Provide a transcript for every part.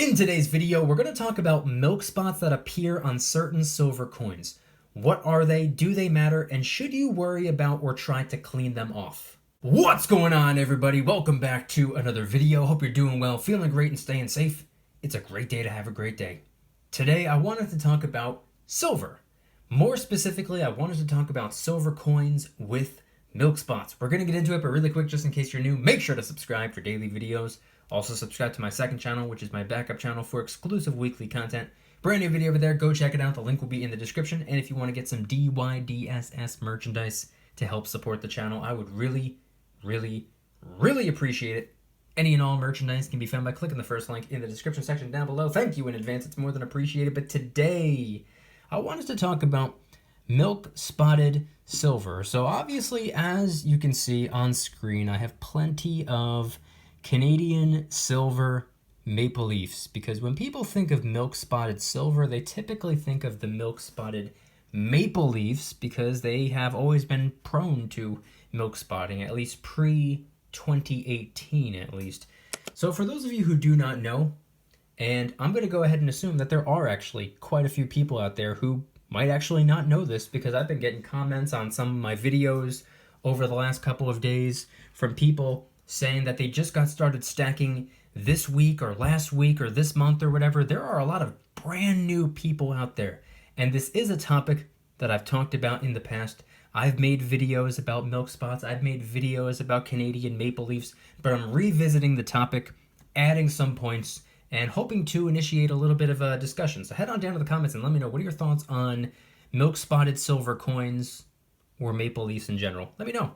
In today's video, we're going to talk about milk spots that appear on certain silver coins. What are they? Do they matter? And should you worry about or try to clean them off? What's going on, everybody? Welcome back to another video. Hope you're doing well, feeling great, and staying safe. It's a great day to have a great day. Today, I wanted to talk about silver. More specifically, I wanted to talk about silver coins with milk spots. We're going to get into it, but really quick, just in case you're new, make sure to subscribe for daily videos. Also subscribe to my second channel, which is my backup channel for exclusive weekly content. Brand new video over there. Go check it out. The link will be in the description. And if you want to get some DYDSS merchandise to help support the channel, I would really appreciate it. Any and all merchandise can be found by clicking the first link in the description section down below. Thank you in advance. It's more than appreciated. But today, I wanted to talk about milk spotted silver. So obviously, as you can see on screen, I have plenty of Canadian silver maple leafs, because when people think of milk spotted silver, they typically think of the milk spotted maple leafs because they have always been prone to milk spotting, at least pre-2018 at least. So for those of you who do not know, and I'm going to go ahead and assume that there are actually quite a few people out there who might actually not know this, because I've been getting comments on some of my videos over the last couple of days from people saying that they just got started stacking this week or last week or this month or whatever. There are a lot of brand new people out there, and this is a topic that I've talked about in the past. I've made videos about milk spots, I've made videos about Canadian maple leafs, but I'm revisiting the topic, adding some points, and hoping to initiate a little bit of a discussion. So head on down to the comments and let me know, what are your thoughts on milk spotted silver coins or maple leafs in general? Let me know.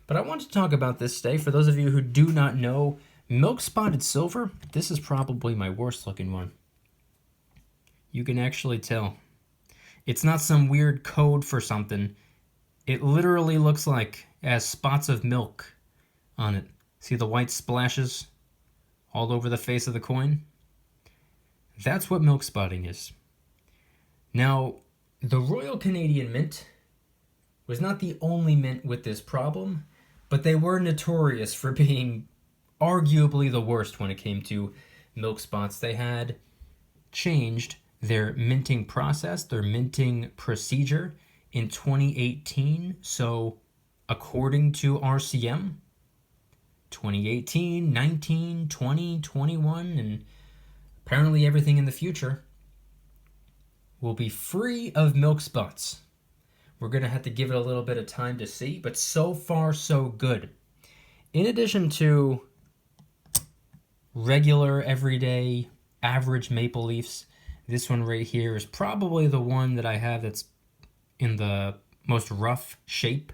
But I want to talk about this today. For those of you who do not know, milk spotted silver, this is probably my worst looking one. You can actually tell. It's not some weird code for something. It literally looks like it has spots of milk on it. See the white splashes all over the face of the coin? That's what milk spotting is. Now, the Royal Canadian Mint was not the only mint with this problem, but they were notorious for being arguably the worst when it came to milk spots. They had changed their minting process, their minting procedure in 2018. So according to RCM, 2018, 19, 20, 21, and apparently everything in the future will be free of milk spots. We're going to have to give it a little bit of time to see, but so far so good. In addition to regular, everyday, average maple leafs, this one right here is probably the one that I have that's in the most rough shape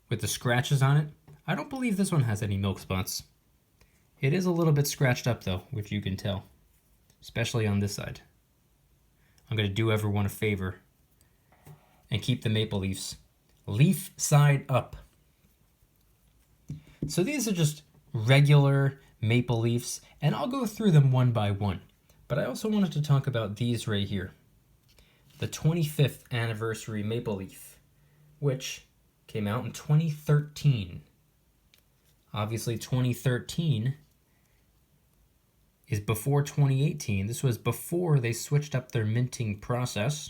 with the scratches on it. I don't believe this one has any milk spots. It is a little bit scratched up though, which you can tell, especially on this side. I'm going to do everyone a favor and keep the maple leaves leaf side up. So these are just regular maple leafs, and I'll go through them one by one. But I also wanted to talk about these right here. The 25th anniversary maple leaf, which came out in 2013. Obviously 2013 is before 2018. This was before they switched up their minting process.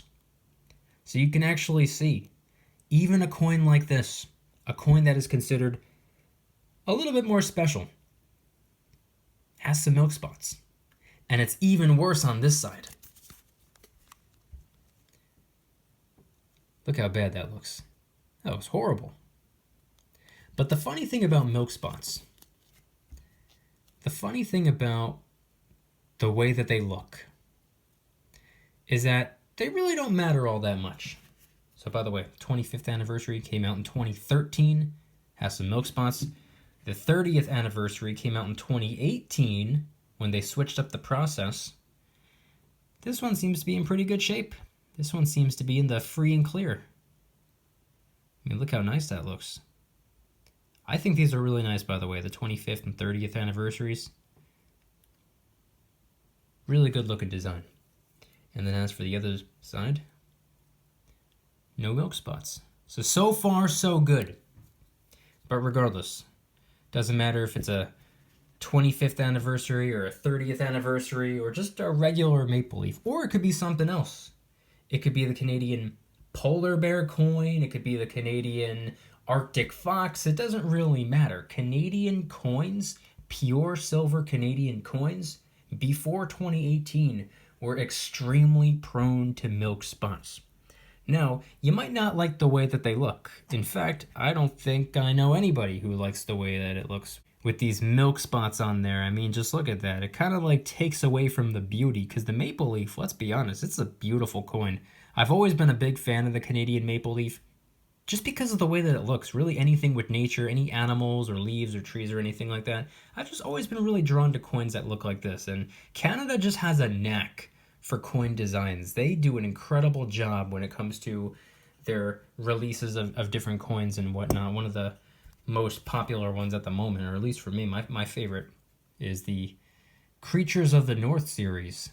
So you can actually see, even a coin like this, a coin that is considered a little bit more special, has some milk spots. And it's even worse on this side. Look how bad that looks. That looks horrible. But the funny thing about milk spots, the funny thing about the way that they look, is that they really don't matter all that much. So by the way, 25th anniversary came out in 2013, has some milk spots. The 30th anniversary came out in 2018 when they switched up the process. This one seems to be in pretty good shape. This one seems to be in the free and clear. I mean, look how nice that looks. I think these are really nice, by the way, the 25th and 30th anniversaries. Really good looking design. And then as for the other side, no milk spots. So far, so good. But regardless, doesn't matter if it's a 25th anniversary or a 30th anniversary or just a regular maple leaf. Or it could be something else. It could be the Canadian polar bear coin. It could be the Canadian Arctic fox. It doesn't really matter. Canadian coins, pure silver Canadian coins, before 2018 were extremely prone to milk spots. Now, you might not like the way that they look. In fact, I don't think I know anybody who likes the way that it looks. With these milk spots on there, I mean, just look at that. It kind of like takes away from the beauty, because the maple leaf, let's be honest, it's a beautiful coin. I've always been a big fan of the Canadian maple leaf, just because of the way that it looks. Really, anything with nature, any animals or leaves or trees or anything like that, I've just always been really drawn to coins that look like this. And Canada just has a knack for coin designs. They do an incredible job when it comes to their releases of different coins and whatnot. One of the most popular ones at the moment, or at least for me, my favorite, is the Creatures of the North series.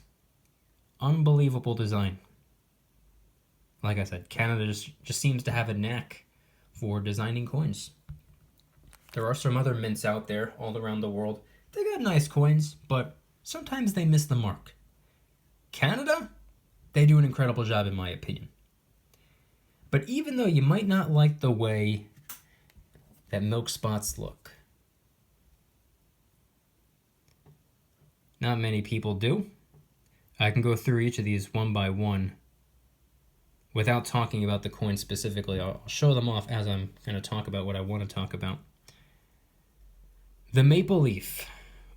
Unbelievable design. Like I said, Canada just seems to have a knack for designing coins. There are some other mints out there all around the world. They got nice coins, but sometimes they miss the mark. Canada, they do an incredible job in my opinion. But even though you might not like the way that milk spots look, not many people do. I can go through each of these one by one without talking about the coin specifically. I'll show them off as I'm going to talk about what I want to talk about. The maple leaf,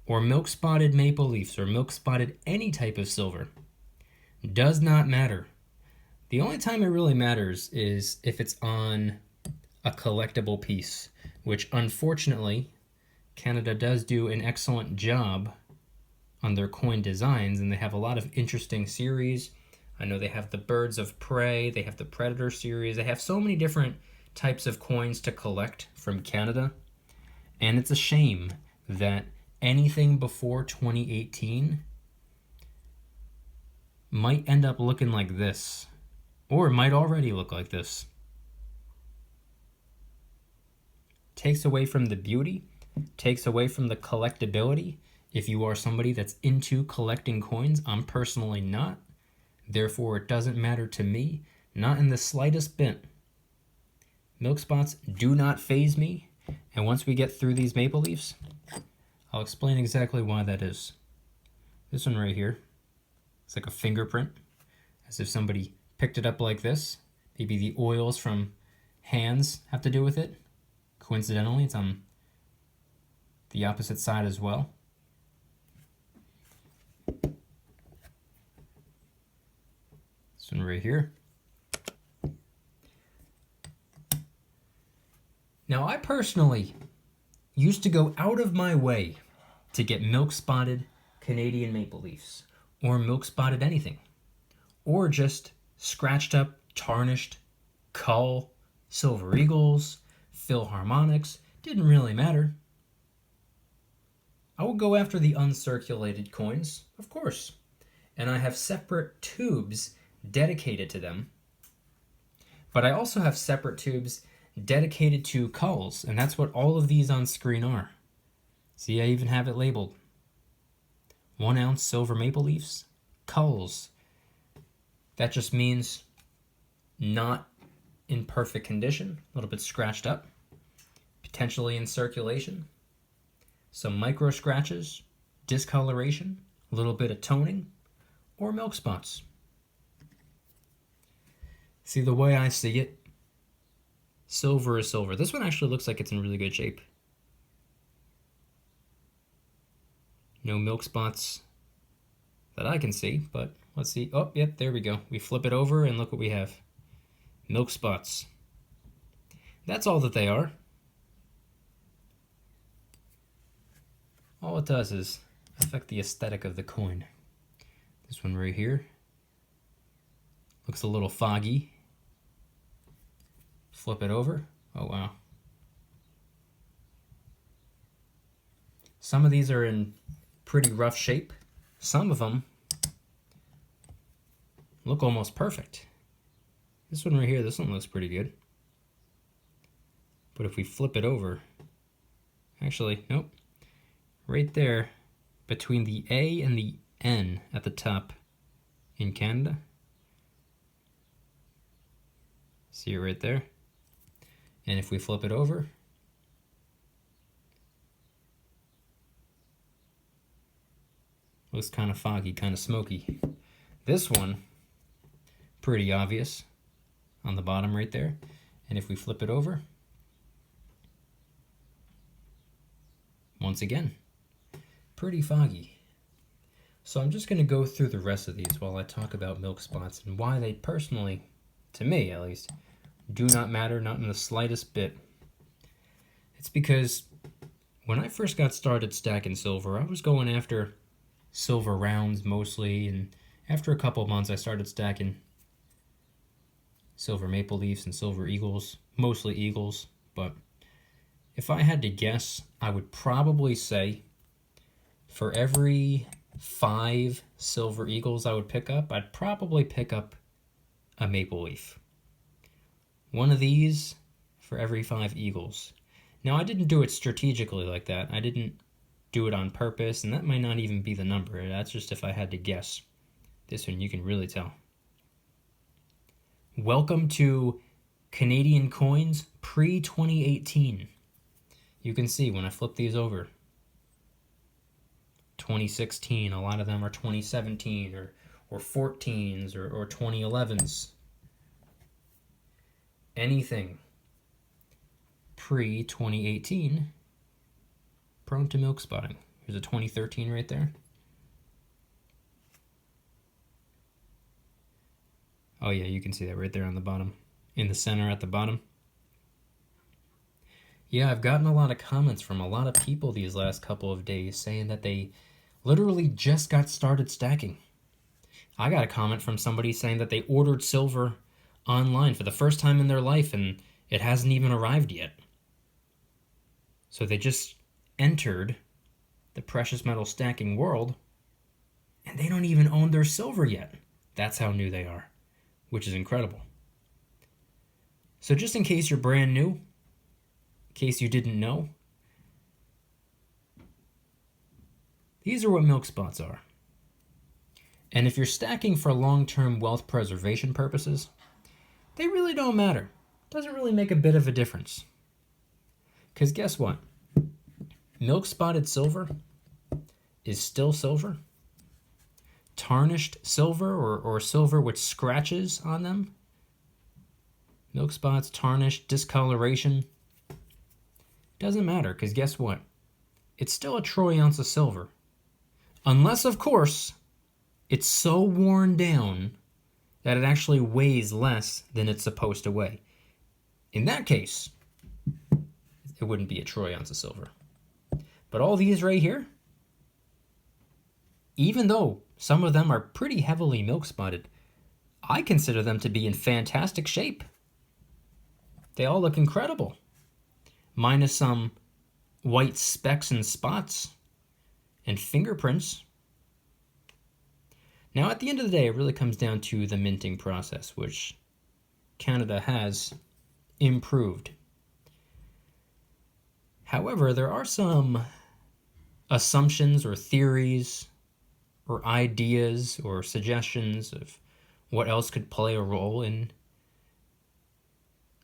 or milk spotted maple leafs, or milk spotted any type of silver, does not matter. The only time it really matters is if it's on a collectible piece, which unfortunately Canada does do an excellent job on their coin designs, and they have a lot of interesting series. I know they have the Birds of Prey, they have the Predator series, they have so many different types of coins to collect from Canada, and it's a shame that anything before 2018 might end up looking like this, or it might already look like this. Takes away from the beauty, takes away from the collectability. If you are somebody that's into collecting coins, I'm personally not. Therefore, it doesn't matter to me, not in the slightest bit. Milk spots do not faze me, and once we get through these maple leafs, I'll explain exactly why that is. This one right here, it's like a fingerprint, as if somebody picked it up like this. Maybe the oils from hands have to do with it. Coincidentally, it's on the opposite side as well. This one right here. Now, I personally used to go out of my way to get milk spotted Canadian maple leafs, or milk spotted anything, or just scratched up, tarnished, Cull, Silver Eagles, Philharmonics. Didn't really matter. I would go after the uncirculated coins, of course, and I have separate tubes dedicated to them, but I also have separate tubes dedicated to Culls, and that's what all of these on screen are. See, I even have it labeled. 1 ounce silver maple leafs, Culls. That just means not in perfect condition, a little bit scratched up, potentially in circulation, some micro scratches, discoloration, a little bit of toning, or milk spots. See, the way I see it, silver is silver. This one actually looks like it's in really good shape. No milk spots that I can see, but let's see. Oh, yep, there we go. We flip it over and look what we have. Milk spots. That's all that they are. All it does is affect the aesthetic of the coin. This one right here looks a little foggy. Flip it over. Oh, wow. Some of these are in pretty rough shape. Some of them look almost perfect. This one right here, this one looks pretty good. But if we flip it over, actually, nope. right there between the A and the N at the top in Canada. See it right there? And if we flip it over, looks kind of foggy, kind of smoky. This one, pretty obvious on the bottom right there. And if we flip it over, once again, pretty foggy. So I'm just going to go through the rest of these while I talk about milk spots and why they personally, to me at least, do not matter, not in the slightest bit. It's because when I first got started stacking silver, I was going after silver rounds mostly, and after a couple of months I started stacking silver maple leafs and silver eagles, mostly eagles. But if I had to guess, I would probably say for every 5 silver eagles I would pick up, I'd probably pick up a maple leaf. One of these for every 5 eagles. Now I didn't do it strategically like that. I didn't do it on purpose, and that might not even be the number. That's just if I had to guess. This one you can really tell. Welcome to Canadian coins pre-2018. You can see when I flip these over. 2016, a lot of them are 2017 or 14s or 2011s. Anything pre-2018 prone to milk spotting. Here's a 2013 right there. Oh yeah, you can see that right there on the bottom. In the center at the bottom. Yeah, I've gotten a lot of comments from a lot of people these last couple of days saying that they literally just got started stacking. I got a comment from somebody saying that they ordered silver online for the first time in their life and it hasn't even arrived yet. So they just entered the precious metal stacking world and they don't even own their silver yet. That's how new they are, which is incredible. So just in case you're brand new, in case you didn't know, these are what milk spots are. And if you're stacking for long-term wealth preservation purposes, they really don't matter. Doesn't really make a bit of a difference. Because guess what? Milk spotted silver is still silver. Tarnished silver or silver with scratches on them, milk spots, tarnished, discoloration, doesn't matter, because guess what? It's still a troy ounce of silver. Unless, of course, it's so worn down that it actually weighs less than it's supposed to weigh. In that case, it wouldn't be a troy ounce of silver. But all these right here, even though some of them are pretty heavily milk spotted, I consider them to be in fantastic shape. They all look incredible. Minus some white specks and spots and fingerprints. Now, at the end of the day, it really comes down to the minting process, which Canada has improved. However, there are some assumptions or theories or ideas or suggestions of what else could play a role in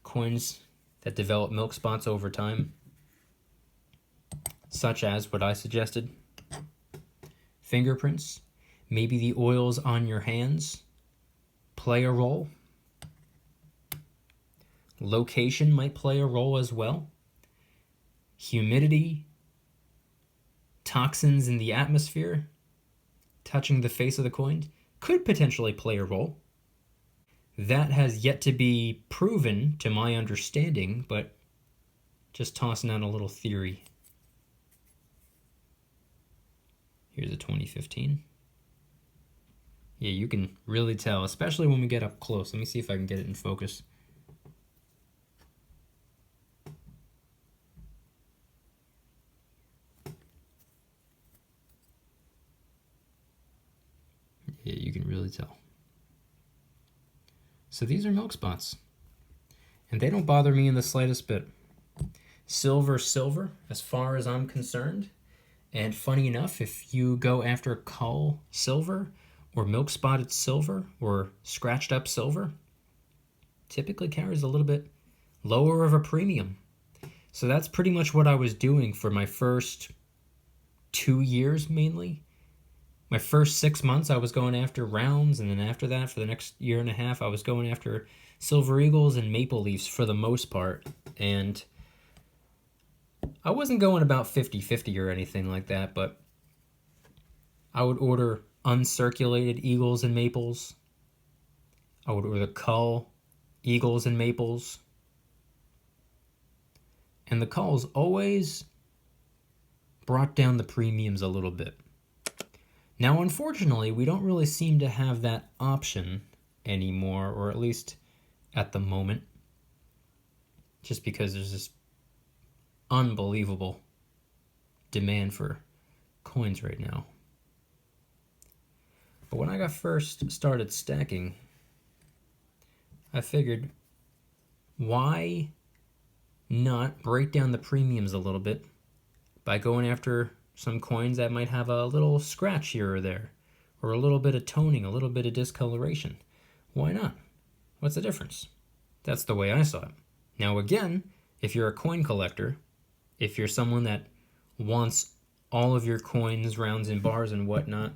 coins that develop milk spots over time, such as what I suggested. Fingerprints, maybe the oils on your hands play a role. Location might play a role as well. Humidity, toxins in the atmosphere, touching the face of the coin could potentially play a role. That has yet to be proven to my understanding, but just tossing out a little theory. Here's a 2015. Yeah, you can really tell, especially when we get up close. Let me see if I can get it in focus. Yeah, you can really tell. So these are milk spots, and they don't bother me in the slightest bit. Silver, as far as I'm concerned, And funny enough, if you go after Cull silver or milk spotted silver or scratched up silver, typically carries a little bit lower of a premium. So that's pretty much what I was doing for my first 2 years mainly. My first 6 months I was going after rounds, and then after that, for the next year and a half, I was going after silver eagles and maple leafs for the most part. And I wasn't going about 50-50 or anything like that, but I would order uncirculated eagles and maples. I would order Cull eagles and maples. And the Culls always brought down the premiums a little bit. Now, unfortunately, we don't really seem to have that option anymore, or at least at the moment, just because there's this unbelievable demand for coins right now. But when I got first started stacking, I figured, why not break down the premiums a little bit by going after some coins that might have a little scratch here or there, or a little bit of toning, a little bit of discoloration? Why not? What's the difference? That's the way I saw it. Now again, if you're a coin collector, if you're someone that wants all of your coins, rounds, and bars and whatnot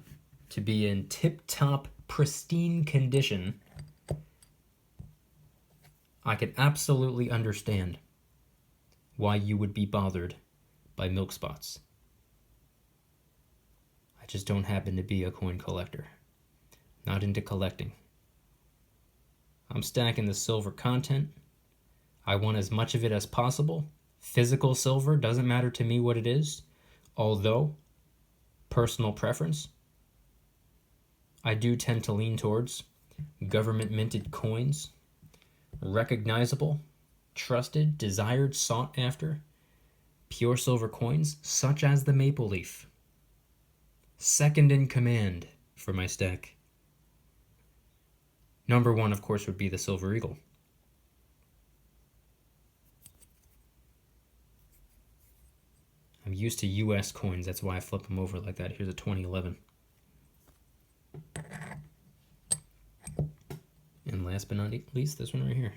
to be in tip-top, pristine condition, I can absolutely understand why you would be bothered by milk spots. I just don't happen to be a coin collector. Not into collecting. I'm stacking the silver content. I want as much of it as possible. Physical silver doesn't matter to me what it is, although, personal preference, I do tend to lean towards government minted coins, recognizable, trusted, desired, sought after, pure silver coins such as the maple leaf. Second in command for my stack. Number one, of course, would be the silver eagle. I'm used to US coins, that's why I flip them over like that. Here's a 2011. And last but not least, this one right here.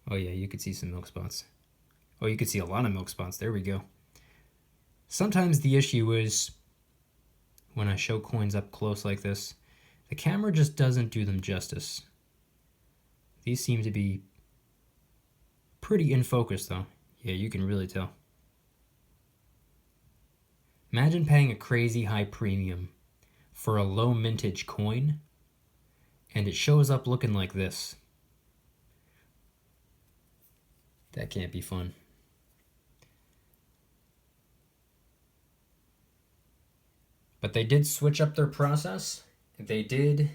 Oh yeah, you could see some milk spots. Oh, you could see a lot of milk spots. There we go. Sometimes the issue is when I show coins up close like this, the camera just doesn't do them justice. These seem to be pretty in focus though. Yeah, you can really tell. Imagine paying a crazy high premium for a low mintage coin and it shows up looking like this. That can't be fun. But they did switch up their process. They did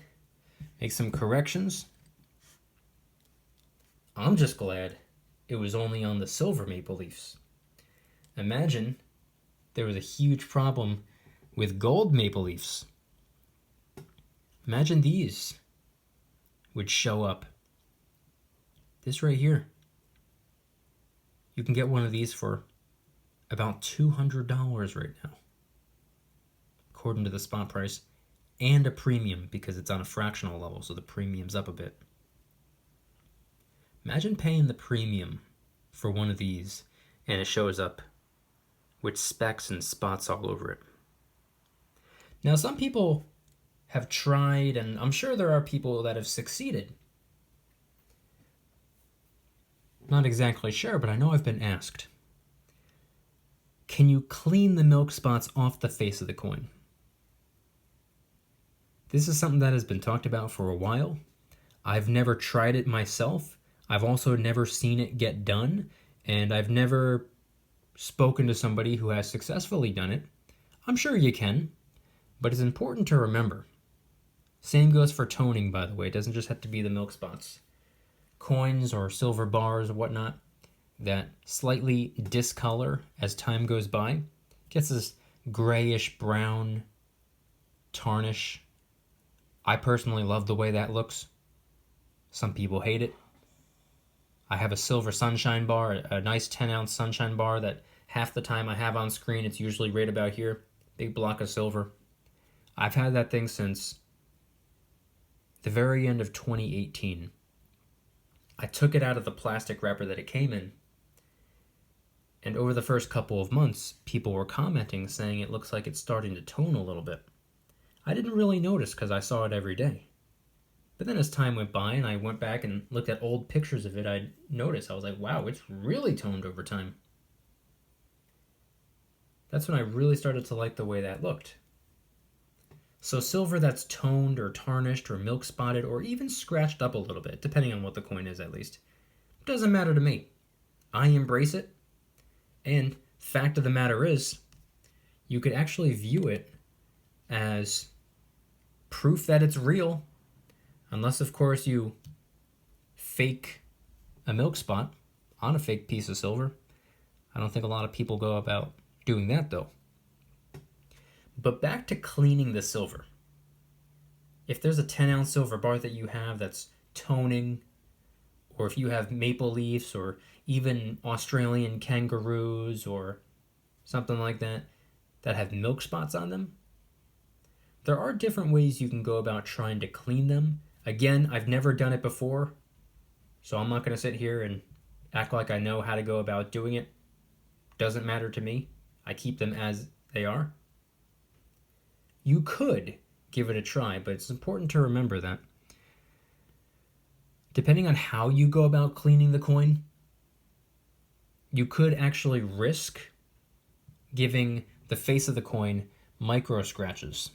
make some corrections. I'm just glad it was only on the silver maple leafs. Imagine there was a huge problem with gold maple leafs. Imagine these would show up. This right here. You can get one of these for about $200 right now, according to the spot price, and a premium because it's on a fractional level, so the premium's up a bit. Imagine paying the premium for one of these and it shows up with specks and spots all over it. Now, some people have tried, and I'm sure there are people that have succeeded. Not exactly sure, but I know I've been asked. Can you clean the milk spots off the face of the coin? This is something that has been talked about for a while. I've never tried it myself. I've also never seen it get done, and I've never spoken to somebody who has successfully done it. I'm sure you can, but it's important to remember. Same goes for toning, by the way. It doesn't just have to be the milk spots. Coins or silver bars or whatnot that slightly discolor as time goes by, gets this grayish brown tarnish. I personally love the way that looks. Some people hate it. I have a silver sunshine bar, a nice 10-ounce sunshine bar that Half the time I have on screen, it's usually right about here. Big block of silver. I've had that thing since the very end of 2018. I took it out of the plastic wrapper that it came in, and over the first couple of months, people were commenting saying it looks like it's starting to tone a little bit. I didn't really notice because I saw it every day. But then as time went by and I went back and looked at old pictures of it, I noticed, I was like, wow, it's really toned over time. That's when I really started to like the way that looked. So silver that's toned or tarnished or milk spotted or even scratched up a little bit, depending on what the coin is at least, doesn't matter to me. I embrace it. And fact of the matter is, you could actually view it as proof that it's real, unless of course you fake a milk spot on a fake piece of silver. I don't think a lot of people go about doing that though. But back to cleaning the silver. If there's a 10-ounce silver bar that you have that's toning, or if you have maple leafs or even Australian kangaroos or something like that that have milk spots on them, there are different ways you can go about trying to clean them. Again, I've never done it before, so I'm not going to sit here and act like I know how to go about doing it. Doesn't matter to me. I keep them as they are. You could give it a try, but it's important to remember that depending on how you go about cleaning the coin, you could actually risk giving the face of the coin micro scratches.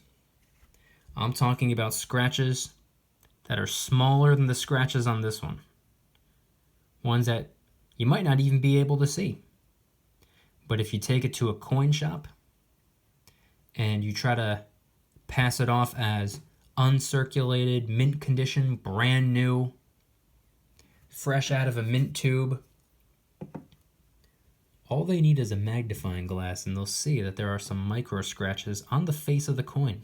I'm talking about scratches that are smaller than the scratches on this one. Ones that you might not even be able to see. But if you take it to a coin shop and you try to pass it off as uncirculated, mint condition, brand new, fresh out of a mint tube, all they need is a magnifying glass and they'll see that there are some micro scratches on the face of the coin.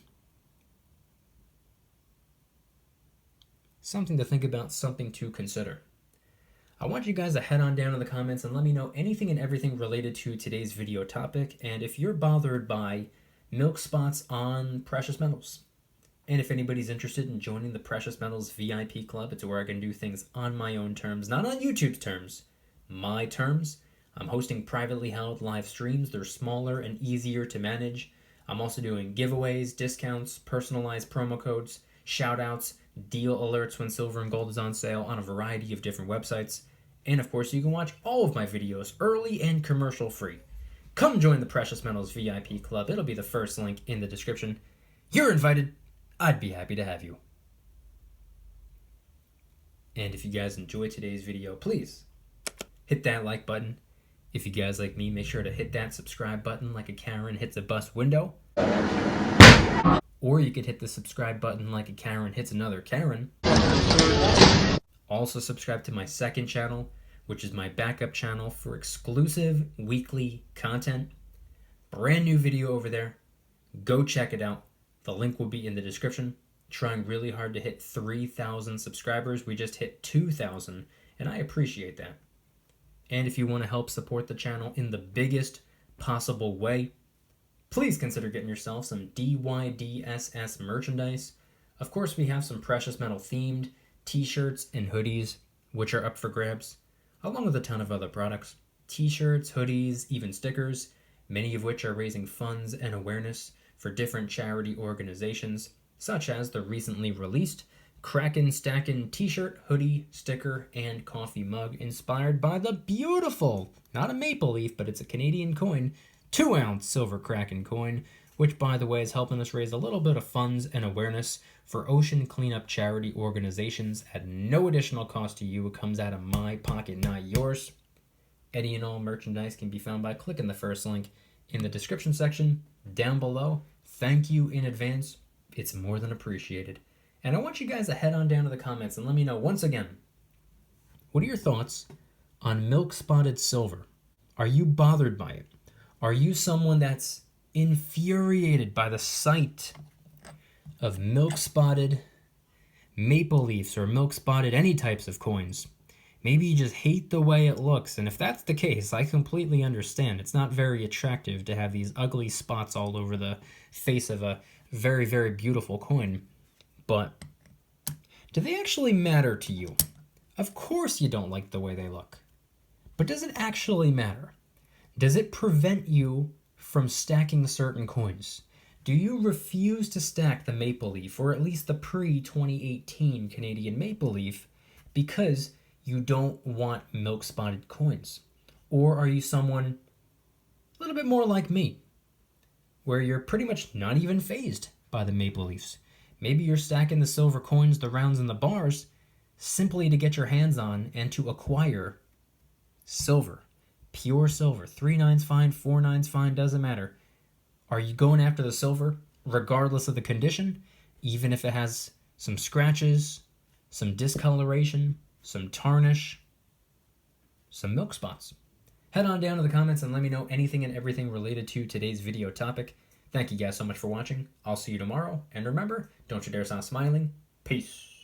Something to think about, something to consider. I want you guys to head on down in the comments and let me know anything and everything related to today's video topic, and if you're bothered by milk spots on precious metals. And if anybody's interested in joining the Precious Metals VIP Club, it's where I can do things on my own terms, not on YouTube's terms, my terms. I'm hosting privately held live streams. They're smaller and easier to manage. I'm also doing giveaways, discounts, personalized promo codes, shout outs, deal alerts when silver and gold is on sale on a variety of different websites. And of course, you can watch all of my videos early and commercial free. Come join the Precious Metals VIP Club. It'll be the first link in the description. You're invited. I'd be happy to have you. And if you guys enjoyed today's video, please hit that like button. If you guys like me, make sure to hit that subscribe button like a Karen hits a bus window. Or you could hit the subscribe button like a Karen hits another Karen. Also subscribe to my second channel, which is my backup channel for exclusive weekly content. Brand new video over there. Go check it out. The link will be in the description. Trying really hard to hit 3,000 subscribers. We just hit 2,000, and I appreciate that. And if you want to help support the channel in the biggest possible way, please consider getting yourself some DYDSS merchandise. Of course, we have some precious metal themed t-shirts and hoodies, which are up for grabs, along with a ton of other products. T-shirts, hoodies, even stickers, many of which are raising funds and awareness for different charity organizations, such as the recently released Kraken Stackin' t-shirt, hoodie, sticker, and coffee mug inspired by the beautiful, not a maple leaf, but it's a Canadian coin, 2-ounce silver Kraken coin, which by the way is helping us raise a little bit of funds and awareness for ocean cleanup charity organizations at no additional cost to you. It comes out of my pocket, not yours. Any and all merchandise can be found by clicking the first link in the description section down below. Thank you in advance. It's more than appreciated. And I want you guys to head on down to the comments and let me know once again, what are your thoughts on milk spotted silver? Are you bothered by it? Are you someone that's infuriated by the sight of milk spotted maple leafs or milk spotted any types of coins Maybe you just hate the way it looks, and if that's the case, I completely understand. It's not very attractive to have these ugly spots all over the face of a very, very beautiful coin. But do they actually matter to you? Of course you don't like the way they look. But does it actually matter? Does it prevent you from stacking certain coins? Do you refuse to stack the Maple Leaf, or at least the pre-2018 Canadian Maple Leaf, because you don't want milk spotted coins? Or are you someone a little bit more like me, where you're pretty much not even fazed by the Maple Leafs? Maybe you're stacking the silver coins, the rounds, and the bars simply to get your hands on and to acquire silver, pure silver. 3 9's fine, 4 9's fine, doesn't matter. Are you going after the silver regardless of the condition, even if it has some scratches, some discoloration, some tarnish, some milk spots? Head on down to the comments and let me know anything and everything related to today's video topic. Thank you guys so much for watching. I'll see you tomorrow. And remember, don't you dare stop smiling. Peace.